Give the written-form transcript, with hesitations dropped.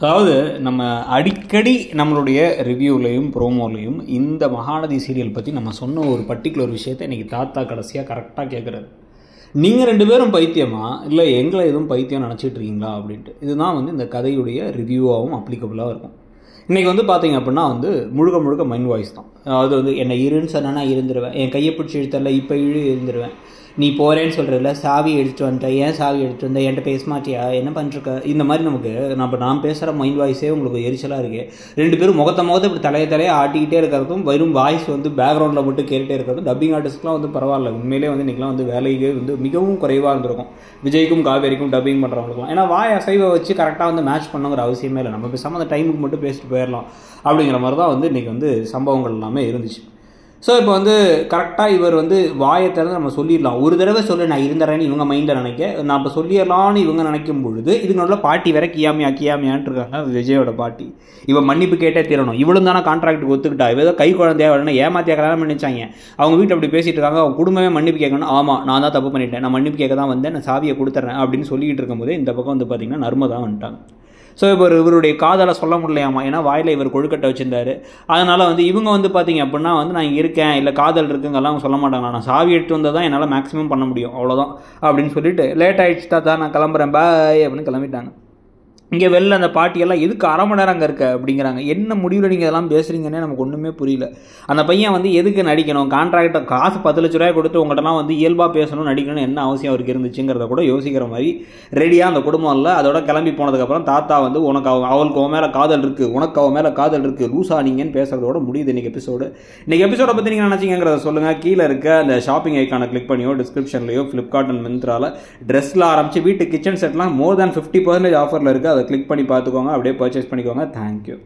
அதாவது நம்ம அடிக்கடி நம்மளுடைய ரிவ்யூலையும் ப்ரோமோலையும் இந்த மகாநதி சீரியல் பற்றி நம்ம சொன்ன ஒரு பர்டிகுலர் விஷயத்தை இன்றைக்கி தாத்தா கடைசியாக கரெக்டாக கேட்குறாரு. நீங்கள் 2 பேரும் பைத்தியமா இல்லை எங்களை எதுவும் பைத்தியம் நினச்சிட்டு இருக்கீங்களா அப்படின்ட்டு. இதுதான் வந்து இந்த கதையுடைய ரிவ்யூவாகவும் அப்ளிகபிளாக இருக்கும். இன்றைக்கி வந்து பார்த்தீங்க அப்படின்னா வந்து முழுக்க மைண்ட் வாய்ஸ் தான். அதாவது வந்து என்னை இருன்னு சொன்னா இருந்துருவேன், என் கையை பிடிச்சி இழுத்தரில் இப்போ இருந்துருவேன், நீ போகிறேன்னு சொல்கிறதில்ல, சாவி எடுத்துகிட்டு வந்துட்டேன், ஏன் சாவி எடுத்துகிட்டு வந்தேன், என்கிட்ட பேச மாட்டியா, என்ன பண்ணிருக்க, இந்த மாதிரி நமக்கு நான் பேசுகிற மைண்ட் வாய்ஸே உங்களுக்கு எரிச்சலாக இருக்குது. 2 பேரும் முகத்தை இப்படி தலையை ஆட்டிக்கிட்டே இருக்கிறதும் வெறும் வாய்ஸ் வந்து பேக்ரவுண்டில் மட்டும் கேட்டுகிட்டே இருக்கிறதும் டப்பிங் ஆர்டிஸ்ட்லாம் வந்து பரவாயில்ல. உண்மையிலே வந்து இன்றைக்கெலாம் வந்து வேலையே வந்து மிகவும் குறைவாக இருந்திருக்கும் விஜய்க்கும் காவேரிக்கும் டப்பிங் பண்ணுறவங்களுக்குலாம். ஏன்னா வாய் அசைவை வச்சு கரெக்டாக வந்து மேட்ச் பண்ணுங்கிற அவசியமே இல்லை. நம்ம பேசாமல் அந்த டைமுக்கு மட்டும் பேசிட்டு போயிடலாம் அப்படிங்கிற மாதிரி தான் வந்து இன்றைக்கி வந்து சம்பவங்கள் எல்லாமே இருந்துச்சு. ஸோ இப்போ வந்து கரெக்டாக இவர் வந்து வாயை திறந்து நம்ம சொல்லிடலாம், ஒரு தடவை சொல்லி நான் இருந்துறேன்னு இவங்க மைண்டில் நினைக்க, நான் இப்போ சொல்லிடலான்னு இவங்க நினைக்கும் பொழுது இதுக்கு நல்ல பாட்டி வேற கியாமியான்ட்டு இருக்காங்க விஜயோட பாட்டி. இவன் மன்னிப்பு கேட்டே தீரணும், இவளும் தானே கான்ட்ராக்டுக்கு ஒத்துக்கிட்டா, ஏதோ கை குழந்தையா வரணும், ஏமாத்தியா கல்யாணம் பண்ணிச்சாங்க, அவங்க வீட்டில் அப்படி பேசிட்டு இருக்காங்க, அவங்க குடும்பமே மன்னிப்பு கேட்கணும், ஆமாம் நான் தான் தப்பு பண்ணிட்டேன், நான் மன்னிப்பு கேட்க தான் வந்தேன், நான் சாவியை கொடுத்துட்றேன் அப்படின்னு சொல்லிக்கிட்டு இருக்கும்போது இந்த பக்கம் வந்து பார்த்தீங்கன்னா நர்மதா வந்துட்டாங்க. ஸோ இப்போ இவருடைய காதலை சொல்ல முடியலையாமா, ஏன்னா வாயில் இவர் கொழுக்கட்டை வச்சிருந்தாரு. அதனால் வந்து இவங்க வந்து பார்த்தீங்க அப்படின்னா வந்து நான் இங்கே இருக்கேன் இல்லை காதல் இருக்குங்கெல்லாம் அவங்க சொல்ல மாட்டாங்க, நான் சாவி எடுத்து வந்தால் தான் என்னால் மேக்ஸிமம் பண்ண முடியும் அவ்வளோதான் அப்படின்னு சொல்லிட்டு லேட் ஆகிடுச்சு தாத்தா நான் கிளம்புறேன் பாய் அப்படின்னு கிளம்பிட்டாங்க. இங்கே வெளில அந்த பாட்டியெல்லாம் எதுக்கு 1/2 மணி நேரம் அங்கே இருக்க அப்படிங்கிறாங்க. என்ன முடிவில் நீங்கள் இதெல்லாம் பேசுகிறீங்கன்னே நமக்கு ஒன்றுமே புரியல. அந்த பையன் வந்து எதுக்கு நடிக்கணும், கான்ட்ராக்டை காசு 10 லட்ச ரூபாய் கொடுத்து உங்கள்கிட்டலாம் வந்து இயல்பாக பேசணும் நடிக்கணும்னு என்ன அவசியம் அவருக்கு இருந்துச்சுங்கிறத கூட யோசிக்கிற மாதிரி ரெடியாக அந்த குடும்பம் இல்லை. அதோட கிளம்பி போனதுக்கப்புறம் தாத்தா வந்து உனக்கு அவளுக்கு அவன் மேலே காதல் இருக்குது, உனக்கு அவன் மேலே காதல் இருக்குது, லூஸா நீங்கன்னு பேசுறதோட முடியுது இன்றைக்கி எபிசோடு. இன்றைக்கி எபிசோடை பற்றி நீங்கள் நினச்சிங்கிறத சொல்லுங்கள். கீழே இருக்க அந்த ஷாப்பிங் ஐக்கானை கிளிக் பண்ணியோ டிஸ்கிரிப்ஷன்லையோ ஃப்ளிப்கார்ட் அண்ட் மிந்த்ராவில் ட்ரெஸ்ஸில் ஆரம்பித்து வீட்டு கிச்சன் செட்லாம் மோர் தேன் 50% ஆஃபரில் இருக்குது. அதை கிளிக் பண்ணி பார்த்துக்கோங்க, அப்படியே பர்ச்சேஸ் பண்ணிக்கோங்க. தேங்க்யூ.